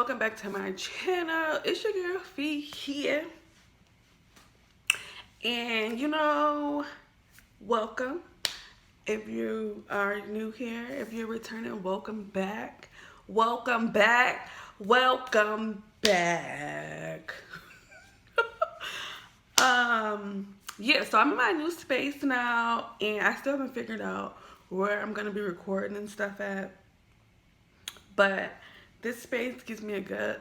welcome back to my channel. It's your girl Fee here, and welcome. If you are new here, if you're returning, welcome back. Welcome back. Welcome back. Yeah, so I'm in my new space now, and I still haven't figured out where I'm gonna be recording and stuff at. But this space gives me a good,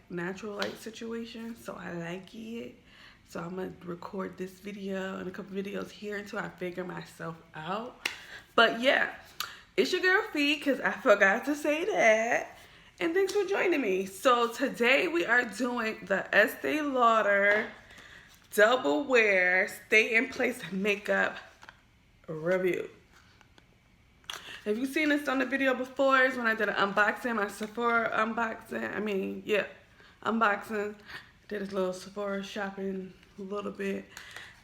natural light situation, so I like it. So I'm gonna record this video and a couple videos here until I figure myself out. But yeah, it's your girl Fee, because I forgot to say that. And thanks for joining me. So today we are doing the Estee Lauder Double Wear Stay in Place Makeup review. If you've seen this on the video before, it's when I did an unboxing, my Sephora unboxing. Unboxing. Did this little Sephora shopping a little bit.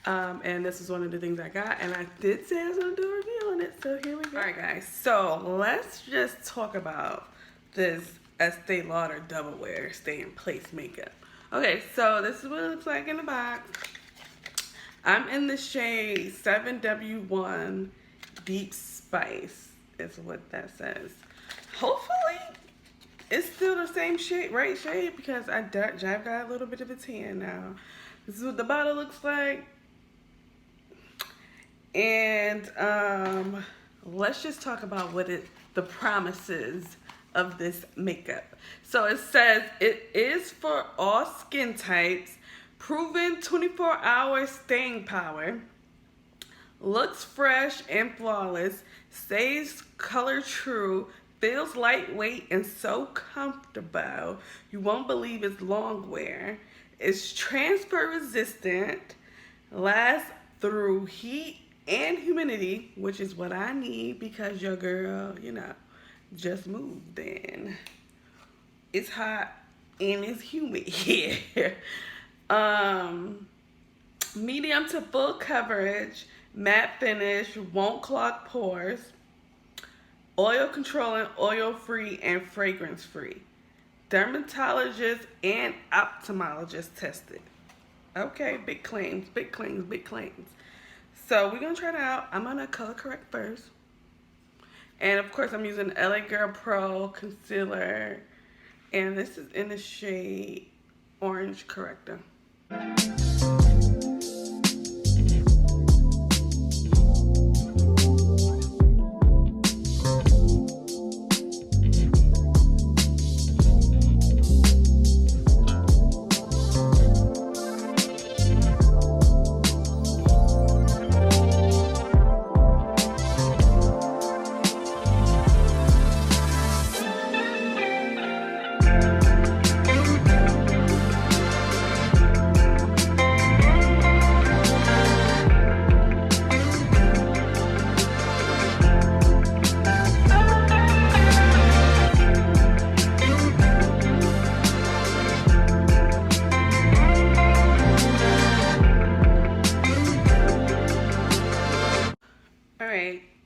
And this is one of the things I got. And I did say I was going to do a review on it. So here we go. Alright guys, so let's just talk about this Estee Lauder Double Wear Stay in Place Makeup. Okay, so this is what it looks like in the box. I'm in the shade 7W1 Deep Spice. Is what that says. Hopefully it's still the same shade, right shade, because I've got a little bit of a tan now. This is what the bottle looks like. And let's just talk about the promises of this makeup. So it says it is for all skin types, proven 24-hour staying power, looks fresh and flawless, stays color true, feels lightweight and so comfortable you won't believe it's long wear, it's transfer resistant, lasts through heat and humidity, which is what I need because your girl, just moved in. It's hot and it's humid here. Medium to full coverage, matte finish, won't clog pores, oil controlling, oil free and fragrance free. Dermatologist and ophthalmologist tested. Okay, big claims, big claims, big claims. So we're gonna try it out. I'm gonna color correct first. And of course I'm using LA Girl Pro concealer. And this is in the shade Orange Corrector.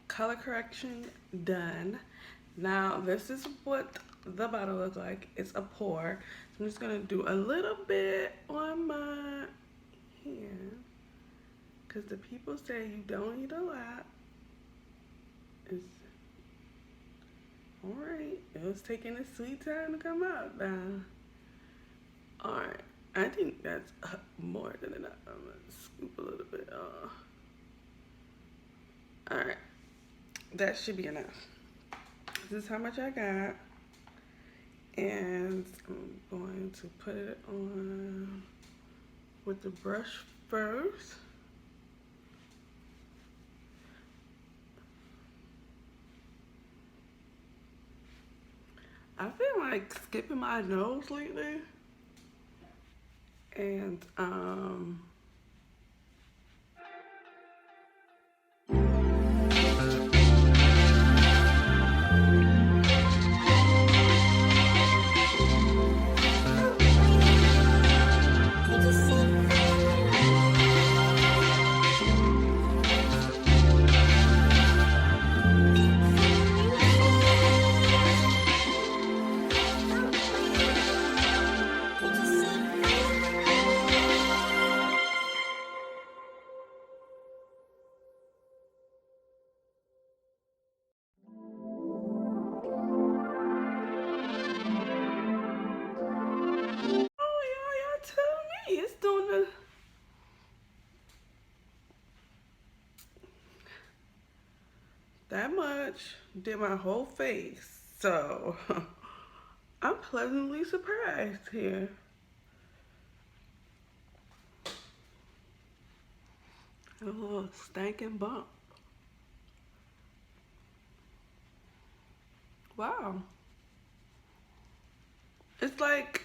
Color correction done. Now this is what the bottle looks like. It's a pour. So I'm just gonna do a little bit on my hand because the people say you don't need a lot. It's all right. It was taking a sweet time to come out now. All right, I think that's more than enough. I'm gonna scoop a little bit. All right. That should be enough. This is how much I got. And I'm going to put it on with the brush first. I feel like skipping my nose lately. And that much did my whole face. So I'm pleasantly surprised here. A little stinking bump. Wow. It's like,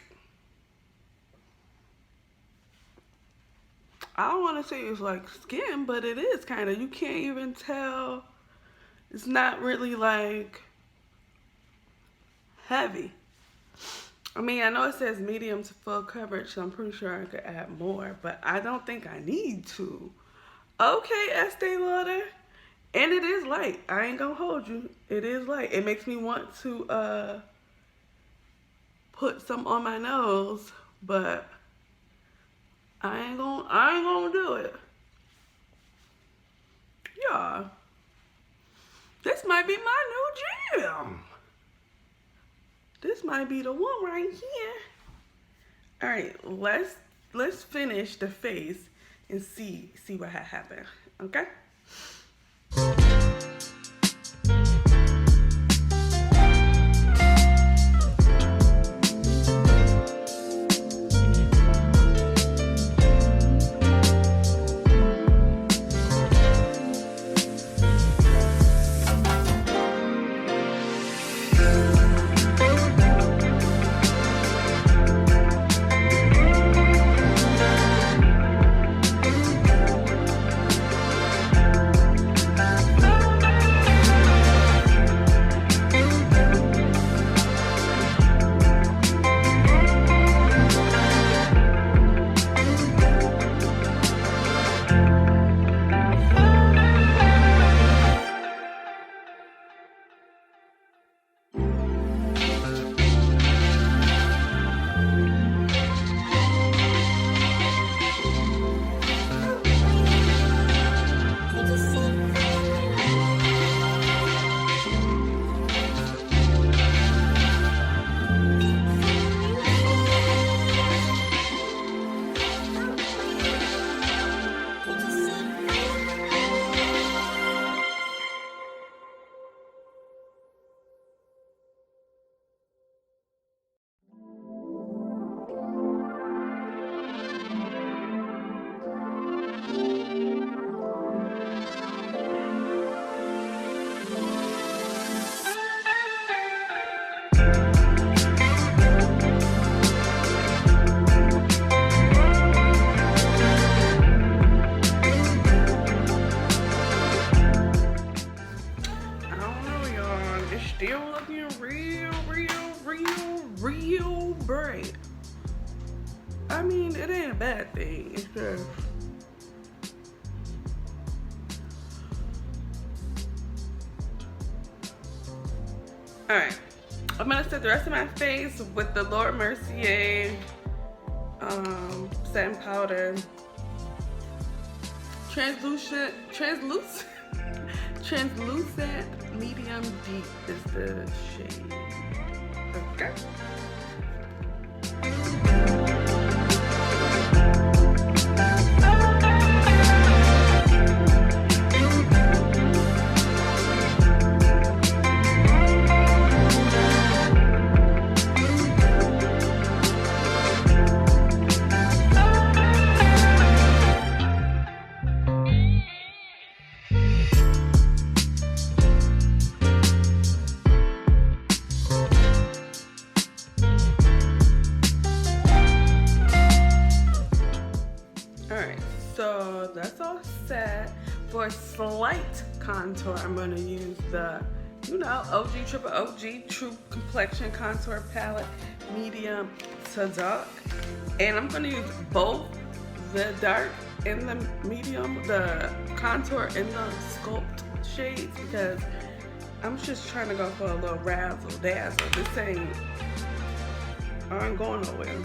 I don't want to say it's like skin, but it is kind of. You can't even tell. It's not really like heavy. I mean, I know it says medium to full coverage, so I'm pretty sure I could add more, but I don't think I need to. Okay, Estee Lauder. And it is light. I ain't gonna hold you. It is light. It makes me want to put some on my nose, but I ain't gonna do it. Yeah. This might be my new jam. This might be the one right here. All right, let's finish the face and see what happened. Okay? Still looking real bright. I mean, it ain't a bad thing. It's just, alright. I'm gonna set the rest of my face with the Laura Mercier setting powder. Translucent medium deep is the shade. Okay. So that's all set. For a slight contour, I'm going to use the, OG Triple OG True Complexion Contour Palette, medium to dark. And I'm going to use both the dark and the medium, the contour and the sculpt shades, because I'm just trying to go for a little razzle dazzle. This ain't going nowhere.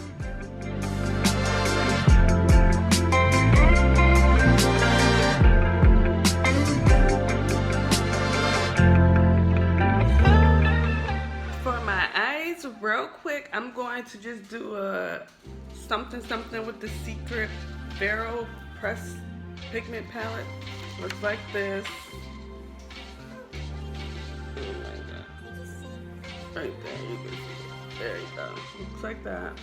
Real quick, I'm going to just do a something with the Secret Barrel Press Pigment Palette. Looks like this. Right there, you can see it. There you go. Looks like that.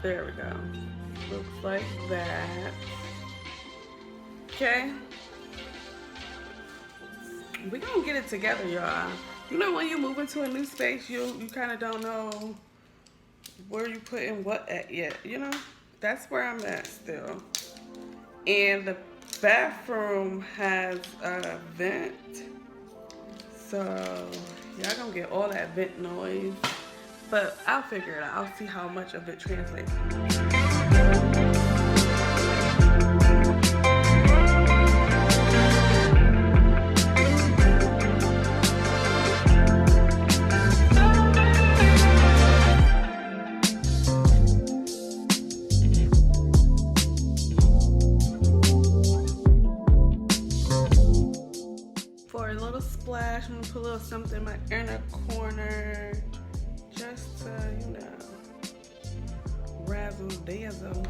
There we go. Looks like that. Okay. We're gonna get it together, y'all. You know when you move into a new space, you kind of don't know where you putting what at yet, you know? That's where I'm at still. And the bathroom has a vent. So y'all gonna get all that vent noise. But I'll figure it out. I'll see how much of it translates. For a little splash, I'm gonna put a little something in my inner corner. Just to, you know, razzle dazzle.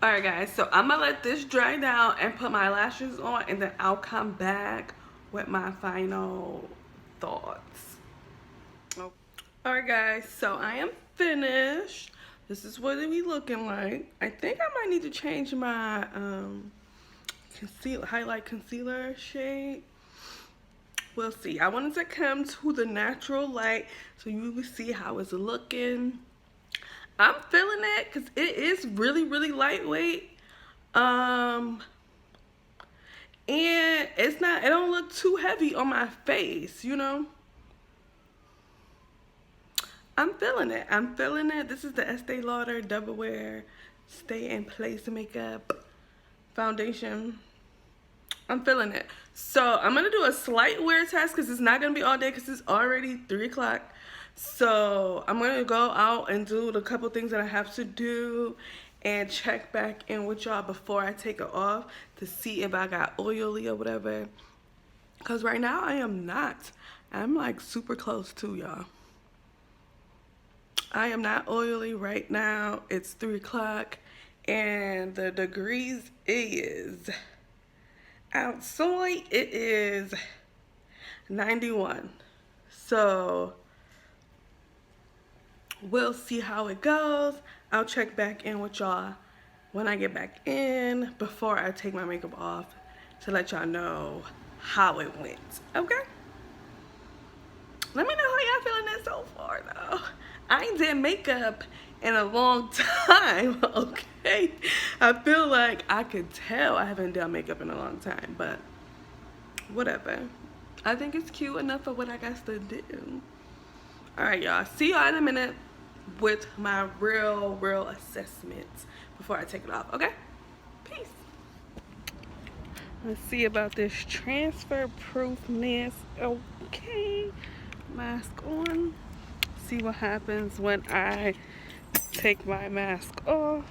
Alright guys, so I'm gonna let this dry down and put my lashes on, and then I'll come back with my final thoughts. Alright guys, so I am finished. This is what it be looking like. I think I might need to change my highlight concealer shade. We'll see. I wanted to come to the natural light so you can see how it's looking. I'm feeling it because it is really, really lightweight. And it don't look too heavy on my face, you know. I'm feeling it. I'm feeling it. This is the Estee Lauder Double Wear Stay in Place Makeup Foundation. I'm feeling it. So I'm going to do a slight wear test because it's not going to be all day because it's already 3 o'clock. So I'm going to go out and do the couple things that I have to do and check back in with y'all before I take it off to see if I got oily or whatever. Because right now I am not. I'm like super close to y'all. I am not oily right now. It's 3 o'clock and the degrees is outside. It is 91. So we'll see how it goes. I'll check back in with y'all when I get back in before I take my makeup off to let y'all know how it went. Okay? Let me know how y'all feeling it so far though. I ain't did makeup in a long time, okay? I feel like I could tell I haven't done makeup in a long time, but whatever. I think it's cute enough for what I got to do. Alright y'all, see y'all in a minute with my real assessment before I take it off, okay? Peace. Let's see about this transfer proofness. Okay, mask on. See what happens when I take my mask off.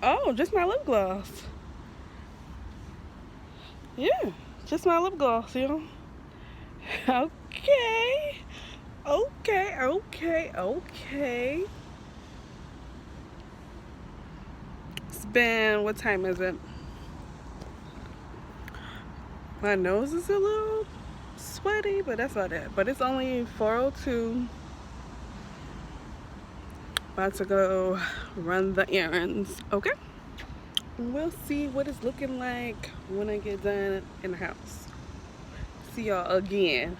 Oh, just my lip gloss. Yeah, just my lip gloss, y'all. Okay. It's been, what time is it? My nose is a little sweaty, but that's about it. But it's only 4:02. About to go run the errands, okay? We'll see what it's looking like when I get done in the house. See y'all again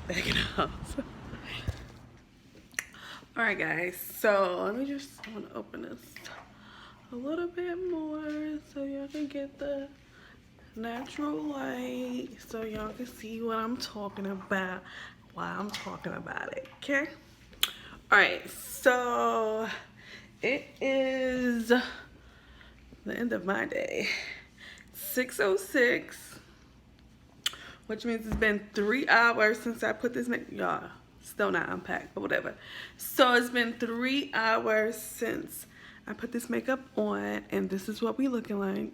back in the house. Alright guys, so let me just, I want to open this a little bit more so y'all can get the natural light, so y'all can see what I'm talking about while I'm talking about it, okay? Alright, so it is the end of my day. 6:06, which means it's been 3 hours since I put this makeup. Y'all, still not unpacked, but whatever. So it's been 3 hours since I put this makeup on, and this is what we looking like.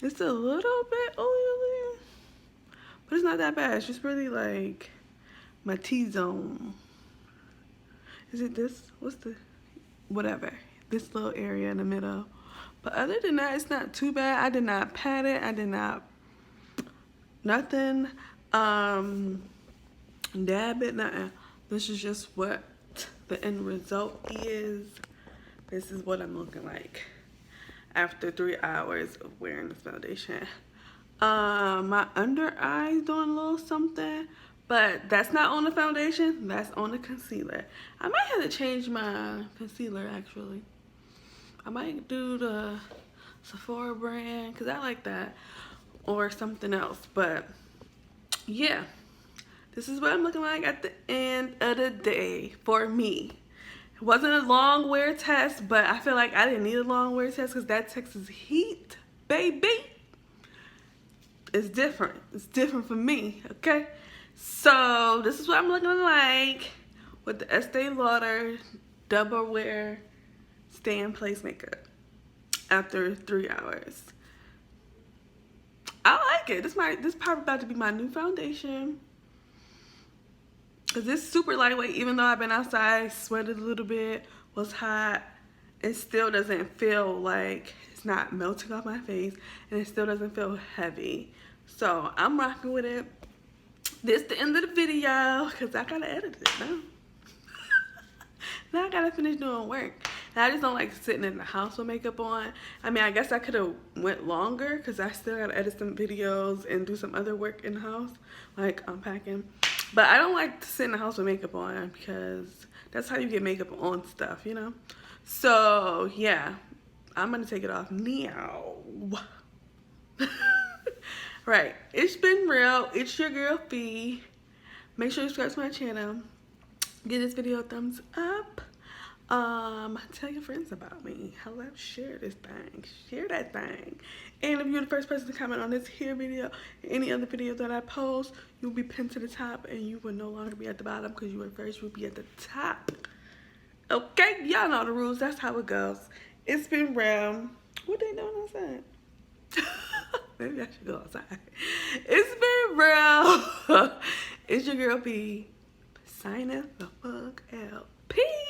It's a little bit oily, but it's not that bad. It's just really like my T-zone. Is it this? What's the, whatever. This little area in the middle. But other than that, it's not too bad. I did not pat it. I did not, nothing, dab it, nothing. This is just what the end result is. This is what I'm looking like after 3 hours of wearing this foundation. My under eyes doing a little something, but that's not on the foundation, that's on the concealer. I might have to change my concealer actually. I might do the Sephora brand because I like that, or something else. But yeah, this is what I'm looking like at the end of the day for me. It wasn't a long wear test, but I feel like I didn't need a long wear test because that Texas heat, baby, it's different. It's different for me, okay? So this is what I'm looking like with the Estee Lauder Double Wear Stay in Place makeup after 3 hours. I like it. This probably about to be my new foundation. Cause it's super lightweight, even though I've been outside, sweated a little bit, was hot, it still doesn't feel like it's not melting off my face, and it still doesn't feel heavy. So I'm rocking with it. This is the end of the video, cause I gotta edit it now. Now I gotta finish doing work. And I just don't like sitting in the house with makeup on. I mean, I guess I could have went longer because I still gotta edit some videos and do some other work in the house, like unpacking. But I don't like to sit in the house with makeup on because that's how you get makeup on stuff, you know? So, yeah. I'm going to take it off now. Right. It's been real. It's your girl, Fee. Make sure you subscribe to my channel. Give this video a thumbs up. Tell your friends about me. Hello, share this thing. Share that thing. And if you're the first person to comment on this here video, any other video that I post, you'll be pinned to the top and you will no longer be at the bottom because you were first, you'll be at the top. Okay, y'all know the rules. That's how it goes. It's been real. What they doing outside? Maybe I should go outside. It's been real. It's your girl P. Signing the fuck out. Peace.